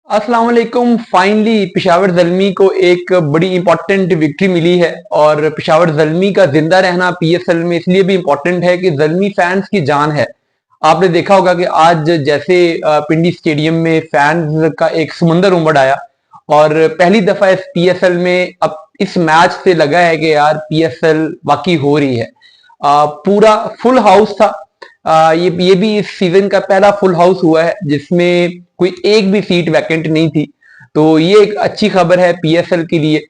अस्सलाम वालेकुम। फाइनली पेशावर ज़ल्मी को एक बड़ी इंपॉर्टेंट विक्ट्री मिली है और पेशावर ज़ल्मी का जिंदा रहना पीएसएल में इसलिए भी इंपॉर्टेंट है कि ज़ल्मी फैंस की जान है। आपने देखा होगा कि आज जैसे पिंडी स्टेडियम में फैंस का एक समुंदर उमड़ आया और पहली दफा इस पीएसएल में अब इस मैच से लगा है कि यार पीएसएल वाकई हो रही है। पूरा फुल हाउस था। ये भी इस सीजन का पहला फुल हाउस हुआ है जिसमें कोई एक भी सीट वैकेंट नहीं थी। तो ये एक अच्छी खबर है पीएसएल के लिए।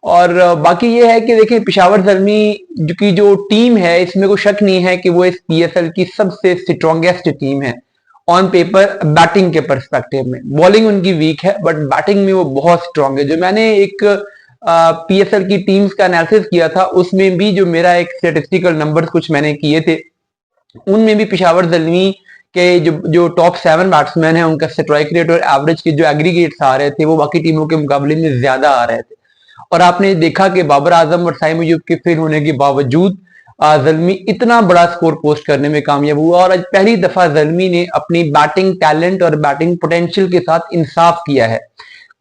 और बाकी ये है कि देखिए पेशावर ज़ल्मी की जो टीम है इसमें कोई शक नहीं है कि वो इस पीएसएल की सबसे स्ट्रॉन्गेस्ट टीम है ऑन पेपर। बैटिंग के परस्पेक्टिव में बॉलिंग उनकी वीक है बट बैटिंग में वो बहुत स्ट्रांग है। जो मैंने एक पीएसएल की टीम्स का एनालिसिस किया था उसमें भी जो मेरा एक स्टेटिस्टिकल नंबर कुछ मैंने किए थे उनमें भी पेशावर ज़ल्मी के जो जो टॉप 7 बैट्समैन हैं उनका स्ट्राइक रेट और एवरेज के जो एग्रीगेट्स आ रहे थे वो बाकी टीमों के मुकाबले में ज्यादा आ रहे थे। और आपने देखा कि बाबर आजम और साइम अयूब के फेल होने के बावजूद ज़ल्मी इतना बड़ा स्कोर पोस्ट करने में कामयाब हुआ और आज पहली दफा ज़ल्मी ने अपनी बैटिंग टैलेंट और बैटिंग पोटेंशियल के साथ इंसाफ किया है।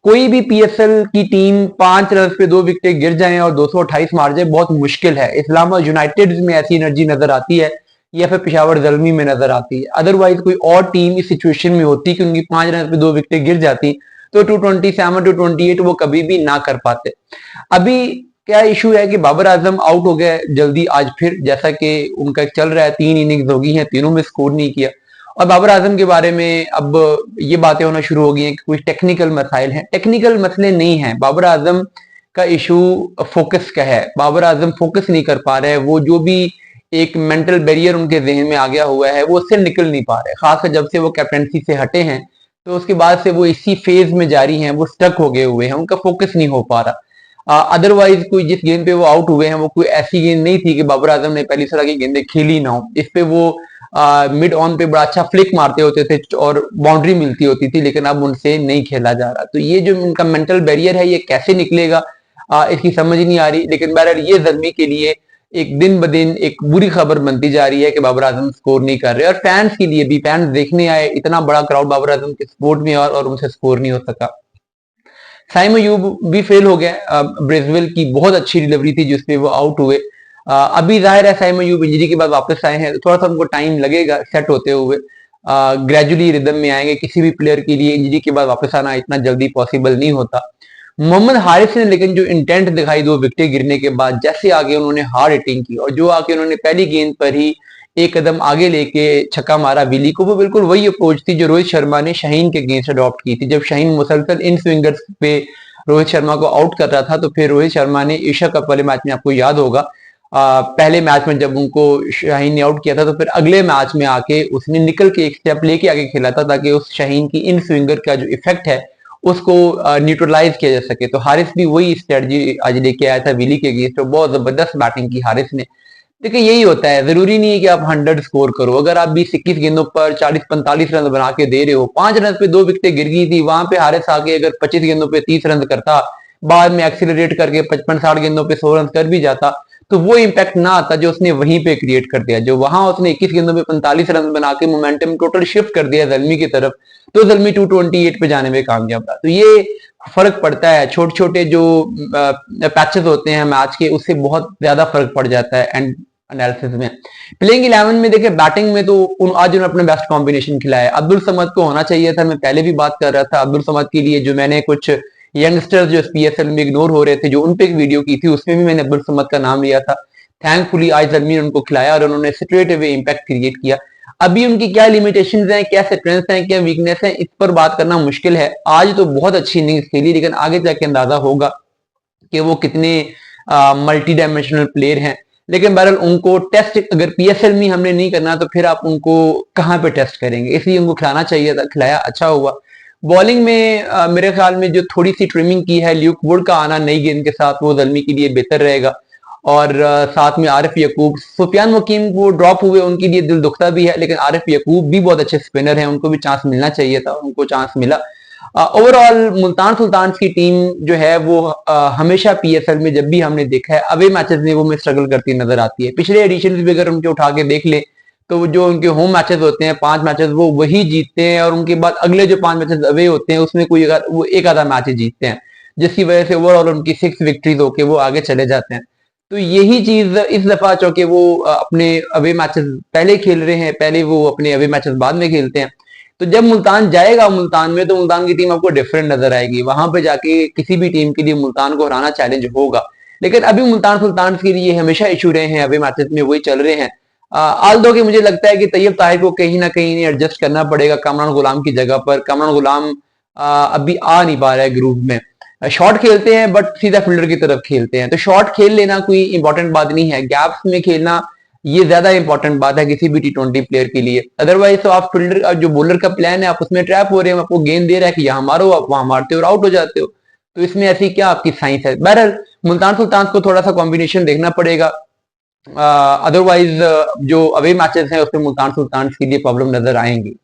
कोई भी पीएसएल की टीम 5 रन पे 2 विकेट गिर जाएं और 228 मार जाए बहुत मुश्किल है। इस्लामाबाद यूनाइटेड में ऐसी एनर्जी नजर आती है या फिर पेशावर ज़ल्मी में नजर आती है। अदरवाइज कोई और टीम इस सिचुएशन में होती कि उनकी 5 रन पे 2 विकेट गिर जाती तो 227 228 वो कभी भी ना कर पाते। अभी क्या इशू है कि बाबर आजम आउट हो गए जल्दी आज फिर, जैसा कि उनका चल रहा है 3 इनिंग्स हो गई हैं, तीनों में स्कोर नहीं किया। और बाबर आजम के बारे में अब ये बातें होना शुरू हो गई हैं कि कुछ टेक्निकल मसाइल हैं। टेक्निकल मसले नहीं हैं, बाबर आजम का इशू फोकस का है। बाबर आजम फोकस नहीं कर पा रहे हैं। वो जो भी एक मेंटल बैरियर उनके जहन में आ गया हुआ है वो उससे निकल नहीं पा रहे। खासकर जब से वो कैप्टनसी से हटे हैं तो उसके बाद से वो इसी फेज में जारी हैं, वो स्टक हो गए हुए हैं, उनका फोकस नहीं हो पा रहा। अदरवाइज कोई जिस गेंद पे वो आउट हुए हैं वो कोई ऐसी गेंद नहीं थी कि बाबर आजम ने पहली तरह की गेंदें खेली ना हो। इस पे वो मिड ऑन पे बड़ा अच्छा फ्लिक मारते होते थे और बाउंड्री मिलती होती थी, लेकिन अब उनसे नहीं खेला जा रहा। तो ये जो उनका मेंटल बैरियर है ये कैसे निकलेगा इसकी समझ नहीं आ रही। लेकिन बहरहाल ये ज़ल्मी के लिए एक दिन ब दिन एक बुरी खबर बनती जा रही है कि बाबर आजम स्कोर नहीं कर रहे और फैंस के लिए भी, फैंस देखने आए, इतना बड़ा क्राउड बाबर आजम के सपोर्ट में और उनसे स्कोर नहीं हो सका। साइम अयूब भी फेल हो गया। ब्रेजवेल की बहुत अच्छी डिलीवरी थी जिसपे वो आउट हुए। अभी जाहिर है साइम अयूब इंजरी के बाद वापस आए हैं, थोड़ा सा उनको टाइम लगेगा सेट होते हुए। ग्रेजुअली रिदम में आएंगे। किसी भी प्लेयर के लिए इंजरी के बाद वापस आना इतना जल्दी पॉसिबल नहीं होता। मोहम्मद हारिस ने लेकिन जो इंटेंट दिखाई 2 विकेट गिरने के बाद, जैसे आगे उन्होंने हार्ड हिटिंग की और जो आके उन्होंने पहली गेंद पर ही एक कदम आगे लेके छक्का मारा विली को, वो बिल्कुल वही अप्रोच थी जो रोहित शर्मा ने शाहीन के अगेंस्ट अडॉप्ट की थी। जब शाहीन मुसलसल इन स्विंगर्स पे रोहित शर्मा को आउट कर रहा था तो फिर रोहित शर्मा ने एशिया कप वाले मैच में, आपको याद होगा, पहले मैच में जब उनको शाहीन ने आउट किया था तो फिर अगले मैच में आके उसने निकल के एक स्टेप लेके आगे खेला था ताकि उस शाहीन की इन स्विंगर का जो इफेक्ट है उसको न्यूट्रलाइज किया जा सके। तो हारिस भी वही स्ट्रेटजी आज लेके आया था विली के अगेंस्ट। तो बहुत जबरदस्त बैटिंग की हारिस ने। देखिए यही होता है, जरूरी नहीं है कि आप 100 स्कोर करो। अगर आप 20-21 गेंदों पर 40-45 रन बना के दे रहे हो, 5 रन पे 2 विकेटें गिर गई थी, वहां पे हारिस आके अगर 25 गेंदों पे 30 रन करता, बाद में एक्सीलरेट करके 55-60 गेंदों पे 100 रन कर भी जाता तो वो इंपैक्ट ना आता जो उसने वहीं पे क्रिएट कर दिया। जो वहां उसने 21 गेंदों पे 45 रन बना के मोमेंटम टोटल शिफ्ट कर दिया ज़ल्मी की तरफ, तो ज़ल्मी 228 पे जाने में कामयाब रहा। तो ये फर्क पड़ता है, छोटे छोटे जो पैचेस होते हैं मैच के उससे बहुत ज्यादा फर्क पड़ जाता है एंड एनालिसिस में। प्लेइंग 11 में देखिए बैटिंग में तो आज उन्होंने अपना बेस्ट कॉम्बिनेशन खिलाया। अब्दुल समद को होना चाहिए था, मैं पहले भी बात कर रहा था अब्दुल समद के लिए। जो मैंने कुछ यंगस्टर्स जो पीएसएल में इग्नोर हो रहे थे, जो उन पे एक वीडियो की थी उसमें भी मैंने अब्दुल समद का नाम लिया था। थैंकफुली आज ज़ल्मी ने उनको खिलाया और उन्होंने स्ट्रेट अवे इंपैक्ट क्रिएट किया। अभी उनकी क्या लिमिटेशंस हैं, क्या स्ट्रेंथ्स हैं, क्या वीकनेस है, इस पर बात करना मुश्किल है। आज तो बहुत अच्छी इनिंग्स खेली लेकिन आगे जाके अंदाजा होगा कि वो कितने मल्टी डायमेंशनल प्लेयर हैं। लेकिन बहरहाल उनको टेस्ट अगर पीएसएल में हमने नहीं करना तो फिर आप उनको कहां पे टेस्ट करेंगे, इसलिए उनको खिलाना चाहिए था, खिलाया, अच्छा हुआ। बॉलिंग में मेरे ख्याल में जो थोड़ी सी ट्रिमिंग की है, ल्यूक वुड का आना नई गेंद के साथ वो ज़ल्मी के लिए बेहतर रहेगा। और साथ में आरिफ यकूब, सुफियान मुकीम वो ड्रॉप हुए उनके लिए दिल दुखता भी है, लेकिन आरिफ यकूब भी बहुत अच्छे स्पिनर हैं, उनको भी चांस मिलना चाहिए था, उनको चांस मिला। ओवरऑल मुल्तान सुल्तान की टीम जो है वो हमेशा पीएसएल में जब भी हमने देखा है अवे मैचेस में वो में स्ट्रगल करती नजर आती है। पिछले एडिशन भी अगर उनके उठा के देख ले तो जो उनके होम मैचेस होते हैं 5 मैचेस वो वही जीतते हैं, और उनके बाद अगले जो 5 मैचेस अवे होते हैं उसमें कोई वो एक आधा मैच ही जीतते हैं, जिसकी वजह से ओवरऑल उनकी 6 विक्ट्रीज होके वो आगे चले जाते हैं। तो यही चीज इस दफा चूंकि वो अपने अवे मैचेस पहले खेल रहे हैं, पहले वो अपने अवे मैचेस बाद में खेलते हैं, तो जब मुल्तान जाएगा मुल्तान में तो मुल्तान की टीम आपको डिफरेंट नजर आएगी। वहां पे जाके किसी भी टीम के लिए मुल्तान को हराना चैलेंज होगा। लेकिन अभी मुल्तान सुल्तान के लिए हमेशा इशू रहे हैं, अभी मैचेस में वही चल रहे हैं। आल दो कि मुझे लगता है कि तैयब ताहिर को कहीं ना कहीं एडजस्ट करना पड़ेगा कामरान गुलाम की जगह पर। कामरान गुलाम अभी आ नहीं पा रहा है ग्रुप में। शॉट खेलते हैं बट सीधा फील्डर की तरफ खेलते हैं, तो शॉट खेल लेना कोई इंपॉर्टेंट बात नहीं है, गैप्स में खेलना ये ज्यादा इंपॉर्टेंट बात है किसी भी T20 प्लेयर के लिए। अदरवाइज तो आप फील्डर जो बॉलर का प्लान है आप उसमें ट्रैप हो रहे हैं, आपको गेंद दे रहा है कि यहाँ मारो, आप वहां मारते हो और आउट हो जाते हो। तो इसमें ऐसी क्या आपकी साइंस है? बहरहाल मुल्तान सुल्तान को थोड़ा सा कॉम्बिनेशन देखना पड़ेगा। अदरवाइज जो अवे मैचेस हैं उसमें मुल्तान सुल्तान के लिए प्रॉब्लम नजर आएंगी।